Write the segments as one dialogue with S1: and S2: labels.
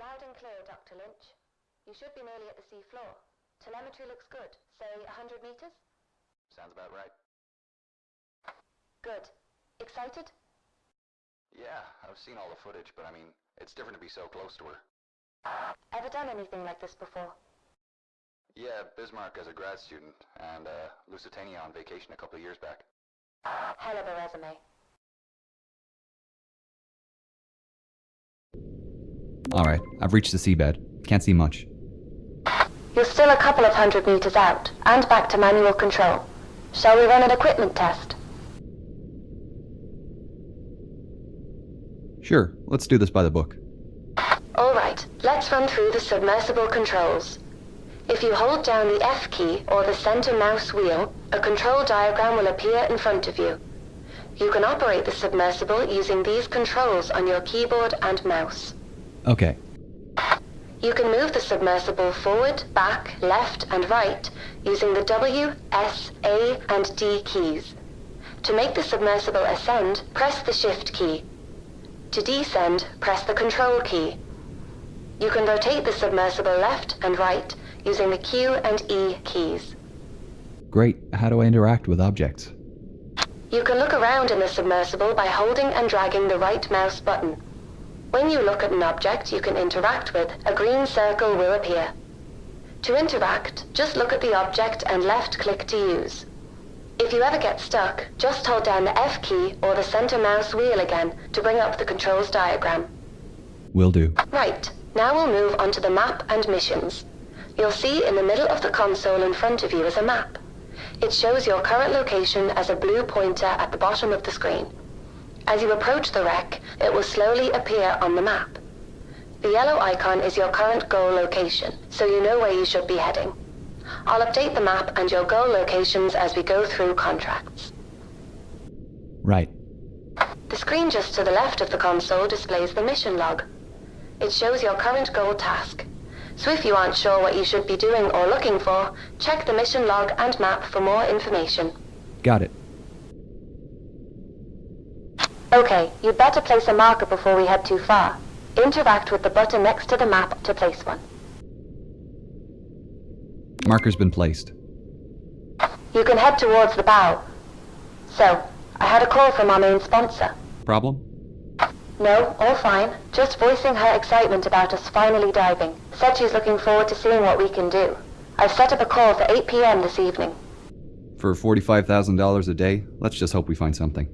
S1: Loud and clear, Dr. Lynch. You should be nearly at the sea floor. Telemetry looks good. Say 100 meters?
S2: Sounds about right.
S1: Good. Excited?
S2: Yeah, I've seen all the footage, but I mean, it's different to be so close to her.
S1: Ever done anything like this before?
S2: Yeah, Bismarck as a grad student, and Lusitania on vacation a couple of years back.
S1: Hell of a resume.
S3: Alright, I've reached the seabed. Can't see much.
S1: You're still a couple of 100 meters out, and back to manual control. Shall we run an equipment test?
S3: Sure, let's do this by the book.
S1: Alright, let's run through the submersible controls. If you hold down the F key or the center mouse wheel, a control diagram will appear in front of you. You can operate the submersible using these controls on your keyboard and mouse.
S3: Okay.
S1: You can move the submersible forward, back, left, and right using the W, S, A, and D keys. To make the submersible ascend, press the Shift key. To descend, press the Control key. You can rotate the submersible left and right using the Q and E keys.
S3: Great. How do I interact with objects?
S1: You can look around in the submersible by holding and dragging the right mouse button. When you look at an object you can interact with, a green circle will appear. To interact, just look at the object and left-click to use. If you ever get stuck, just hold down the F key or the center mouse wheel again to bring up the controls diagram.
S3: Will do.
S1: Right, now we'll move on to the map and missions. You'll see in the middle of the console in front of you is a map. It shows your current location as a blue pointer at the bottom of the screen. As you approach the wreck, it will slowly appear on the map. The yellow icon is your current goal location, so you know where you should be heading. I'll update the map and your goal locations as we go through contracts.
S3: Right.
S1: The screen just to the left of the console displays the mission log. It shows your current goal task. So if you aren't sure what you should be doing or looking for, check the mission log and map for more information.
S3: Got it.
S1: Okay, you'd better place a marker before we head too far. Interact with the button next to the map to place one.
S3: Marker's been placed.
S1: You can head towards the bow. So, I had a call from our main sponsor.
S3: Problem?
S1: No, all fine. Just voicing her excitement about us finally diving. Said she's looking forward to seeing what we can do. I've set up a call for 8 p.m. this evening.
S3: For $45,000 a day, let's just hope we find something.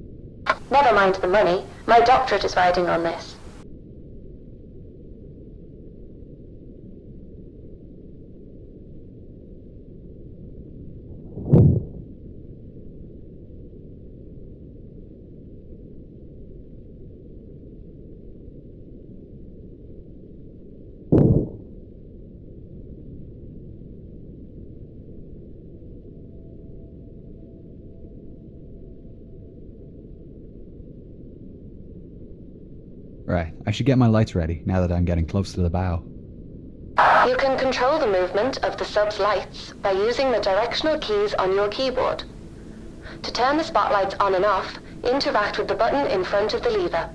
S1: Never mind the money. My doctorate is riding on this.
S3: Right, I should get my lights ready now that I'm getting close to the bow.
S1: You can control the movement of the sub's lights by using the directional keys on your keyboard. To turn the spotlights on and off, interact with the button in front of the lever.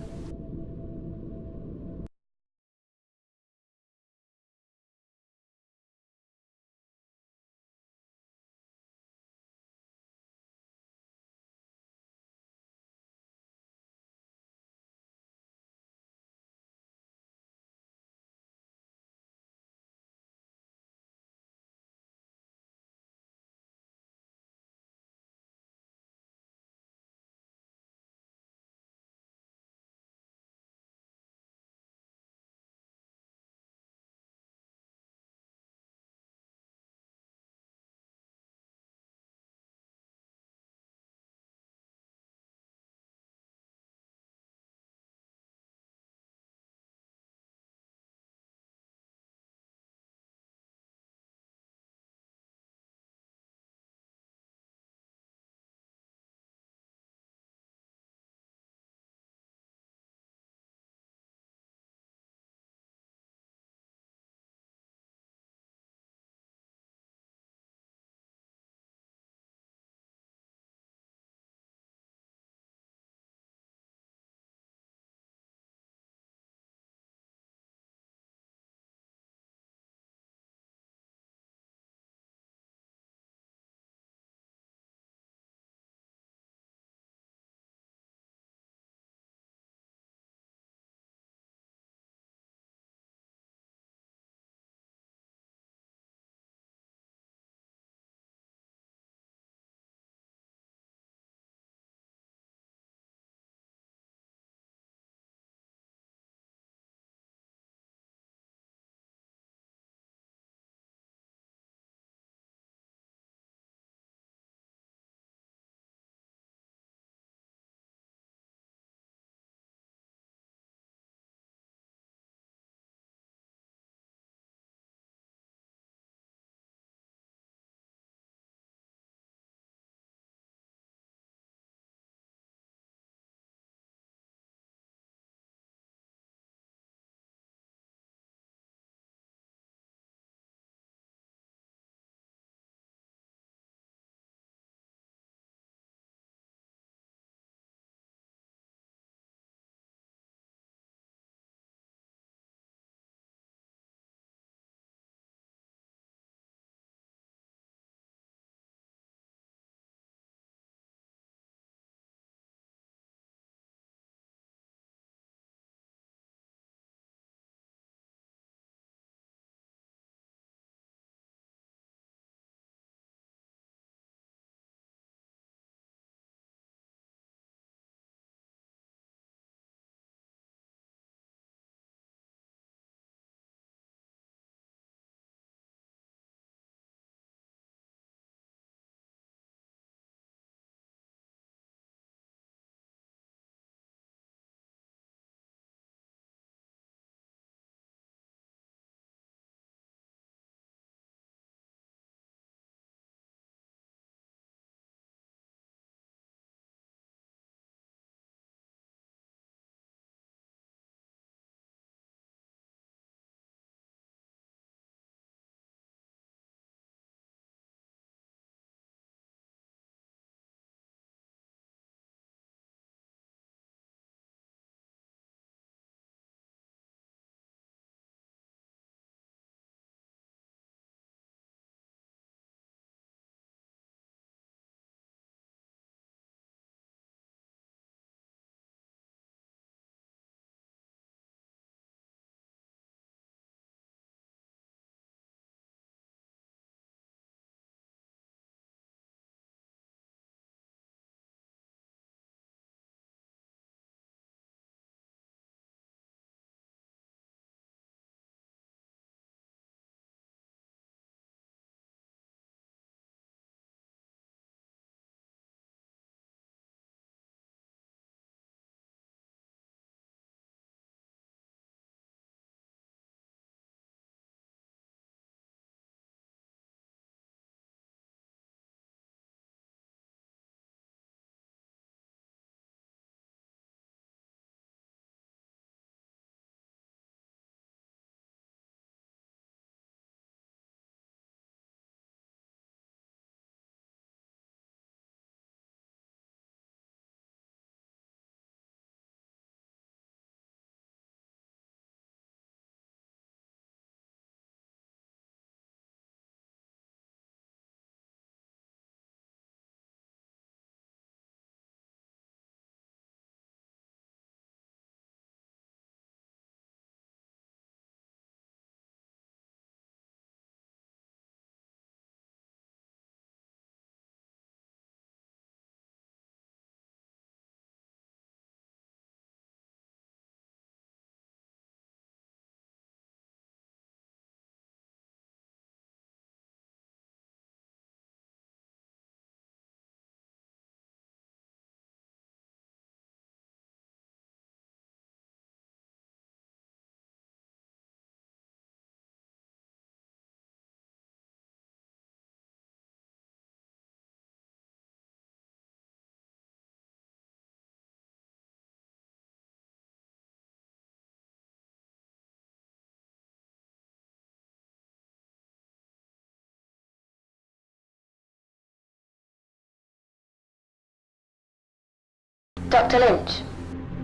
S1: Dr. Lynch,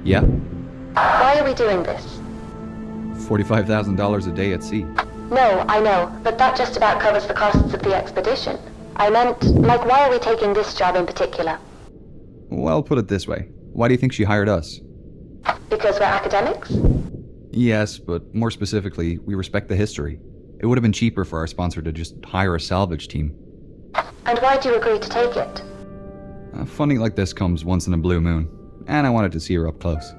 S3: Yeah?
S1: why are we doing this?
S3: $45,000 a day at sea.
S1: No, I know, but that just about covers the costs of the expedition. I meant, like, why are we taking this job in particular?
S3: Well, put it this way. Why do you think she hired us?
S1: Because we're academics?
S3: Yes, but more specifically, we respect the history. It would have been cheaper for our sponsor to just hire a salvage team.
S1: And why do you agree to take it?
S3: Funding like this comes once in a blue moon, and I wanted to see her up close.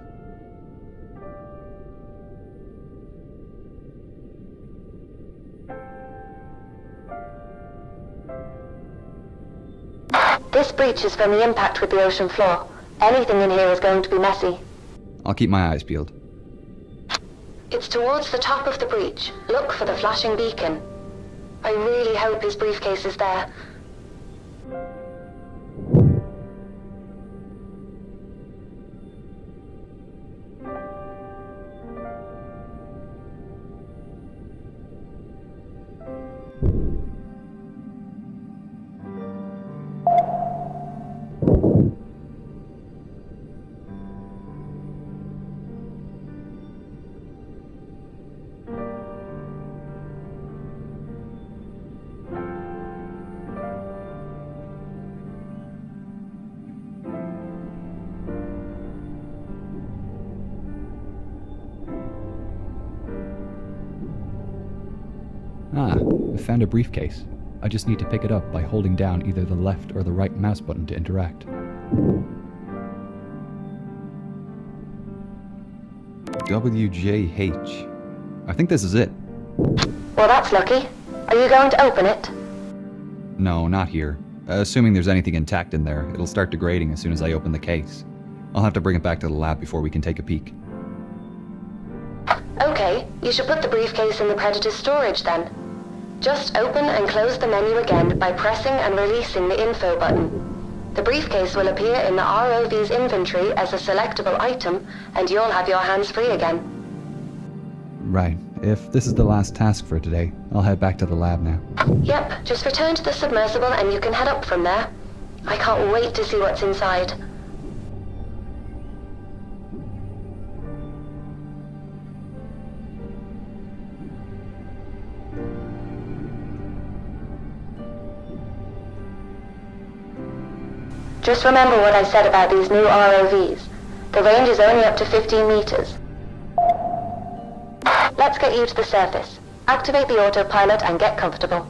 S1: This breach is from the impact with the ocean floor. Anything in here is going to be messy.
S3: I'll keep my eyes peeled.
S1: It's towards the top of the breach. Look for the flashing beacon. I really hope his briefcase is there.
S3: Ah, I found a briefcase. I just need to pick it up by holding down either the left or the right mouse button to interact. WJH. I think this is it.
S1: Well, that's lucky. Are you going to open it?
S3: No, not here. Assuming there's anything intact in there, it'll start degrading as soon as I open the case. I'll have to bring it back to the lab before we can take a peek.
S1: Okay, you should put the briefcase in the Predator's storage then. Just open and close the menu again by pressing and releasing the info button. The briefcase will appear in the ROV's inventory as a selectable item, and you'll have your hands free again.
S3: Right. If this is the last task for today, I'll head back to the lab now.
S1: Yep, just return to the submersible and you can head up from there. I can't wait to see what's inside. Just remember what I said about these new ROVs. The range is only up to 15 meters. Let's get you to the surface. Activate the autopilot and get comfortable.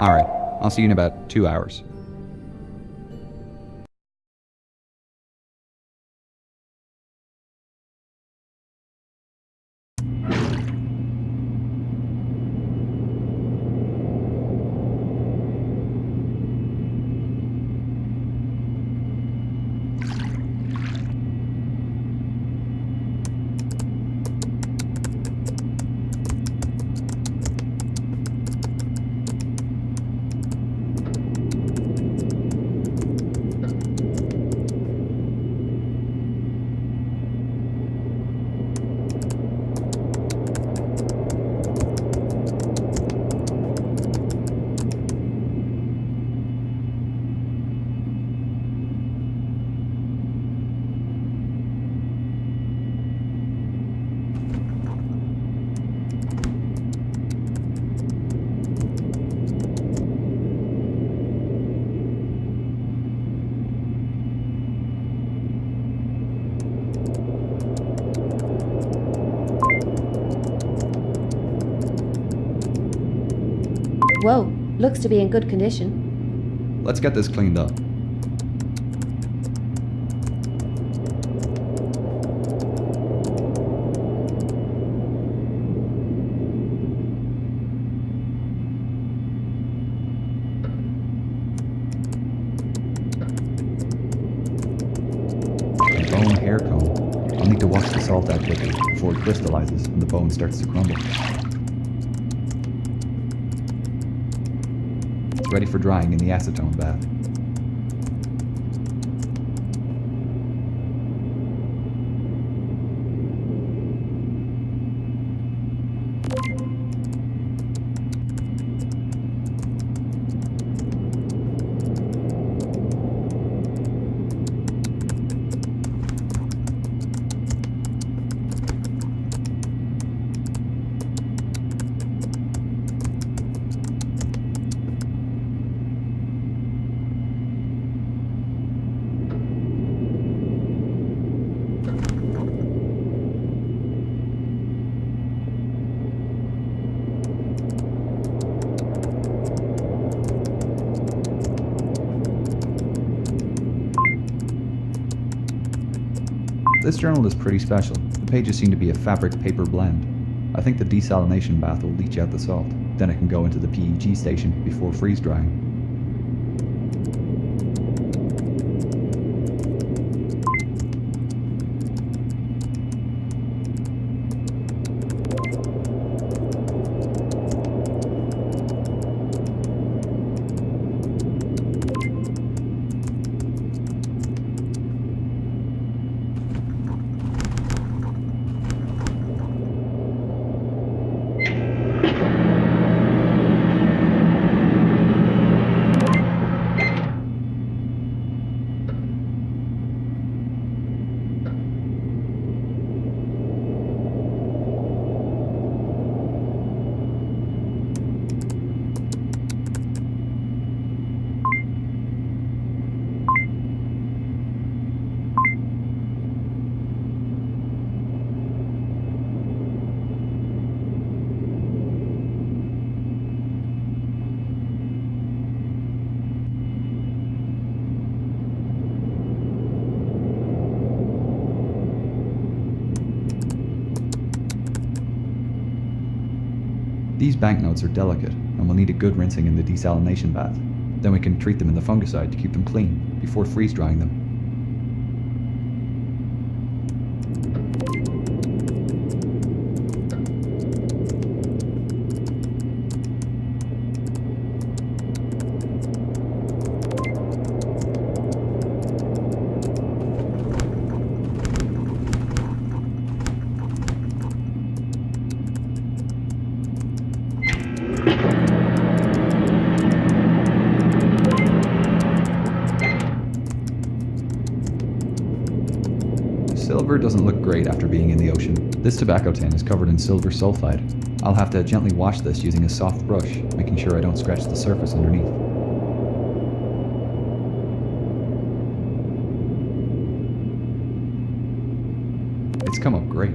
S3: Alright, I'll see you in about 2 hours.
S4: Whoa, looks to be in good condition.
S3: Let's get this cleaned up. A bone hair comb. I'll need to wash the salt out quickly before it crystallizes and the bone starts to crumble. Ready for drying in the acetone bath. This journal is pretty special. The pages seem to be a fabric-paper blend. I think the desalination bath will leach out the salt. Then it can go into the PEG station before freeze-drying. These banknotes are delicate and will need a good rinsing in the desalination bath. Then we can treat them in the fungicide to keep them clean before freeze drying them. Silver doesn't look great after being in the ocean. This tobacco tin is covered in silver sulfide. I'll have to gently wash this using a soft brush, making sure I don't scratch the surface underneath. It's come up great.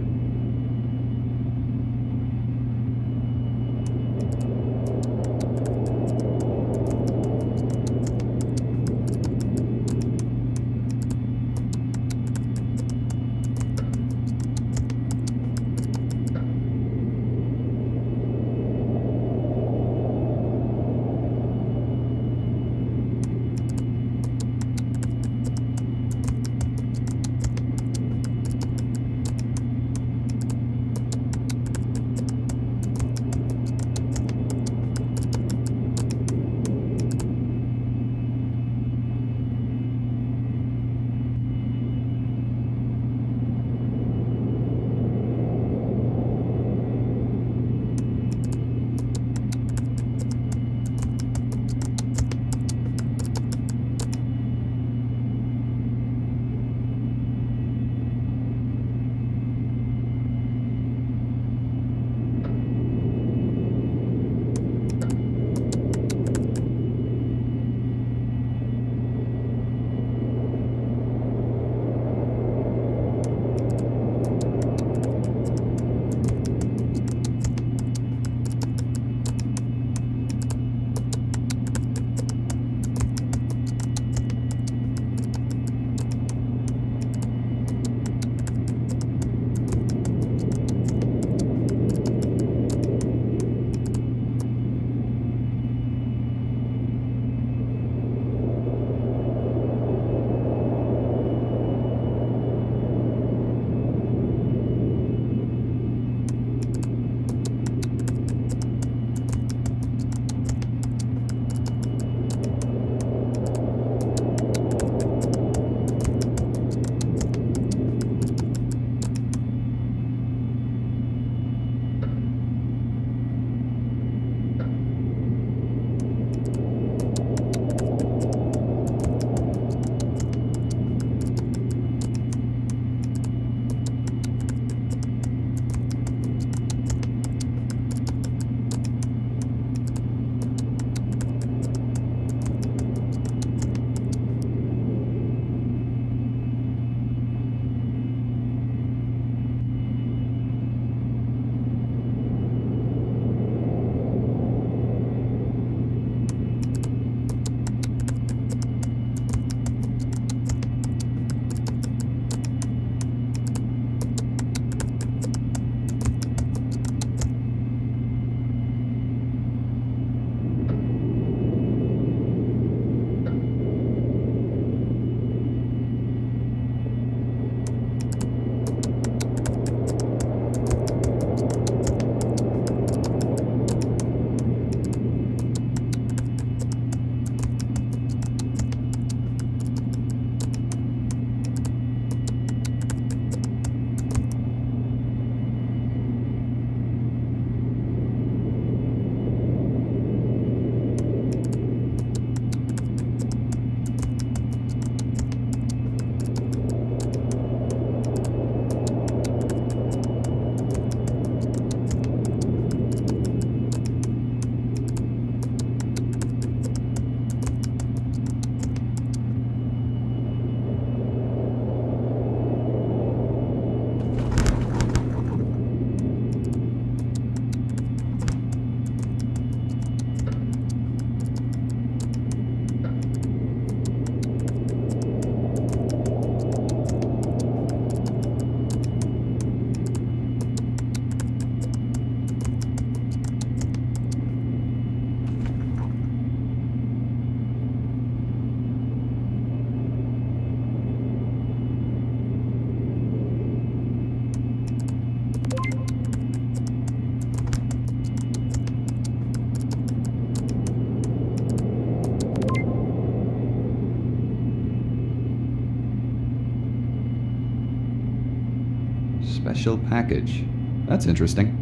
S3: Special package. That's interesting.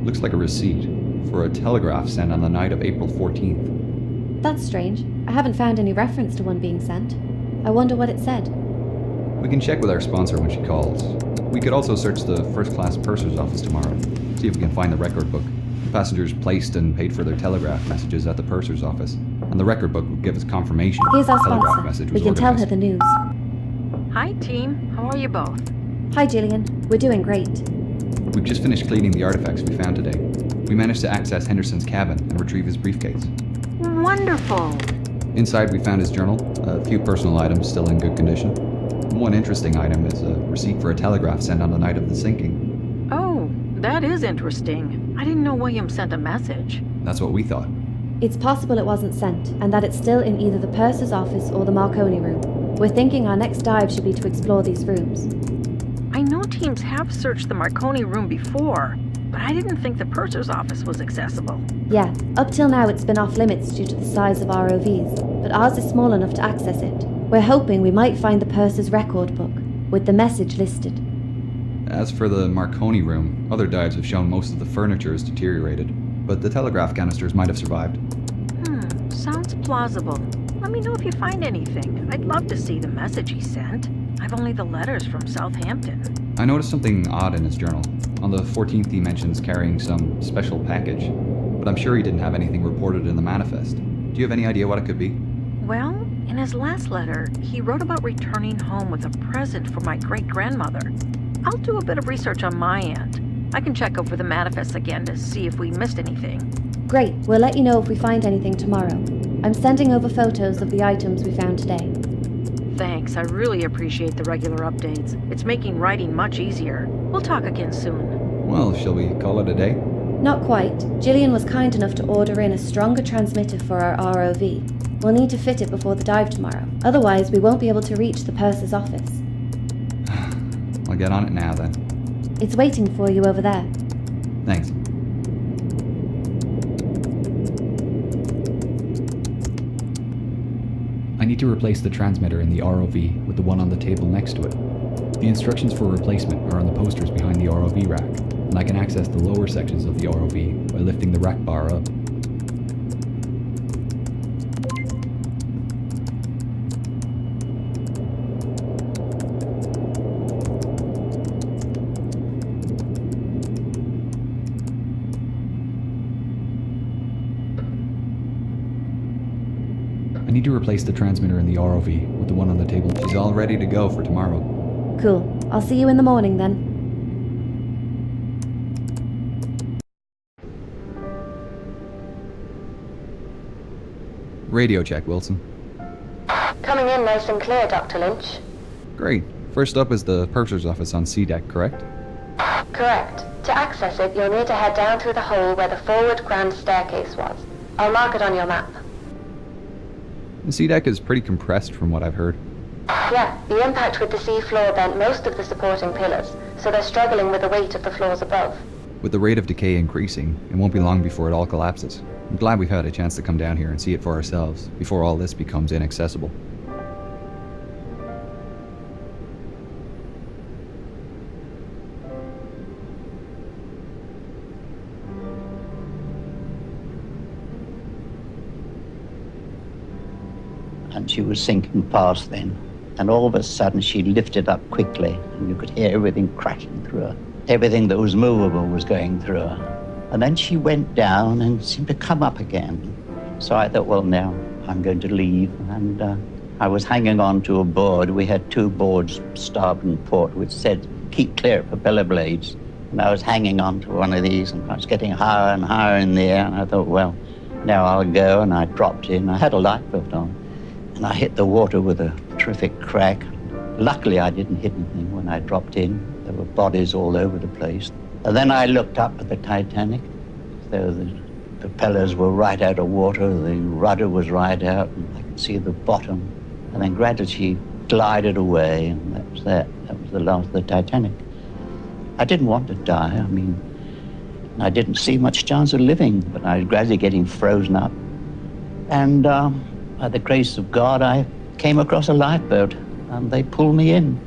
S3: Looks like a receipt for a telegraph sent on the night of April 14th.
S4: That's strange. I haven't found any reference to one being sent. I wonder what it said.
S3: We can check with our sponsor when she calls. We could also search the first-class purser's office tomorrow, see if we can find the record book. The passengers placed and paid for their telegraph messages at the purser's office, and the record book would give us confirmation
S4: Here's our
S3: the telegraph
S4: sponsor.
S3: message
S4: We
S3: was
S4: can tell her
S3: organized.
S4: the news.
S5: Hi, team. How are you both?
S4: Hi, Gillian. We're doing great.
S3: We've just finished cleaning the artifacts we found today. We managed to access Henderson's cabin and retrieve his briefcase.
S5: Wonderful.
S3: Inside we found his journal, a few personal items still in good condition. One interesting item is a receipt for a telegraph sent on the night of the sinking.
S5: Oh, that is interesting. I didn't know William sent a message.
S3: That's what we thought.
S4: It's possible it wasn't sent, and that it's still in either the purser's office or the Marconi room. We're thinking our next dive should be to explore these rooms.
S5: I know teams have searched the Marconi room before, but I didn't think the purser's office was accessible.
S4: Yeah, up till now it's been off limits due to the size of ROVs, but ours is small enough to access it. We're hoping we might find the purser's record book, with the message listed.
S3: As for the Marconi room, other dives have shown most of the furniture is deteriorated, but the telegraph canisters might have survived.
S5: Sounds plausible. Let me know if you find anything. I'd love to see the message he sent. I've only the letters from Southampton.
S3: I noticed something odd in his journal. On the 14th he mentions carrying some special package, but I'm sure he didn't have anything reported in the manifest. Do you have any idea what it could be?
S5: Well, in his last letter, he wrote about returning home with a present for my great-grandmother. I'll do a bit of research on my end. I can check over the manifest again to see if we missed anything.
S4: Great, we'll let you know if we find anything tomorrow. I'm sending over photos of the items we found today.
S5: Thanks, I really appreciate the regular updates. It's making writing much easier. We'll talk again soon.
S3: Well, shall we call it a day?
S4: Not quite. Gillian was kind enough to order in a stronger transmitter for our ROV. We'll need to fit it before the dive tomorrow. Otherwise, we won't be able to reach the purser's office.
S3: I'll get on it now then.
S4: It's waiting for you over there.
S3: Thanks. I need to replace the transmitter in the ROV with the one on the table next to it. The instructions for replacement are on the posters behind the ROV rack, and I can access the lower sections of the ROV by lifting the rack bar up. I need to replace the transmitter in the ROV with the one on the table. She's all ready to go for tomorrow.
S4: Cool. I'll see you in the morning then.
S3: Radio check, Wilson.
S1: Coming in nice and clear, Dr. Lynch.
S3: Great. First up is the purser's office on C deck, correct?
S1: Correct. To access it, you'll need to head down through the hole where the forward grand staircase was. I'll mark it on your map.
S3: The C deck is pretty compressed from what I've heard.
S1: Yeah, the impact with the sea floor bent most of the supporting pillars, so they're struggling with the weight of the floors above.
S3: With the rate of decay increasing, it won't be long before it all collapses. I'm glad we've had a chance to come down here and see it for ourselves before all this becomes inaccessible.
S6: And she was sinking fast then. And all of a sudden she lifted up quickly and you could hear everything crashing through her. Everything that was movable was going through her. And then she went down and seemed to come up again. So I thought, well, now I'm going to leave. And I was hanging on to a board. We had two boards, starboard and port, which said, keep clear of propeller blades. And I was hanging on to one of these and I was getting higher and higher in the air. And I thought, well, now I'll go. And I dropped in. I had a lifeboat on. And I hit the water with a terrific crack. Luckily, I didn't hit anything when I dropped in. There were bodies all over the place. And then I looked up at the Titanic. So the propellers were right out of water, the rudder was right out, and I could see the bottom. And then gradually she glided away, and that was that. That was the last of the Titanic. I didn't want to die. I mean, I didn't see much chance of living, but I was gradually getting frozen up. And By the grace of God, I came across a lifeboat and they pulled me in.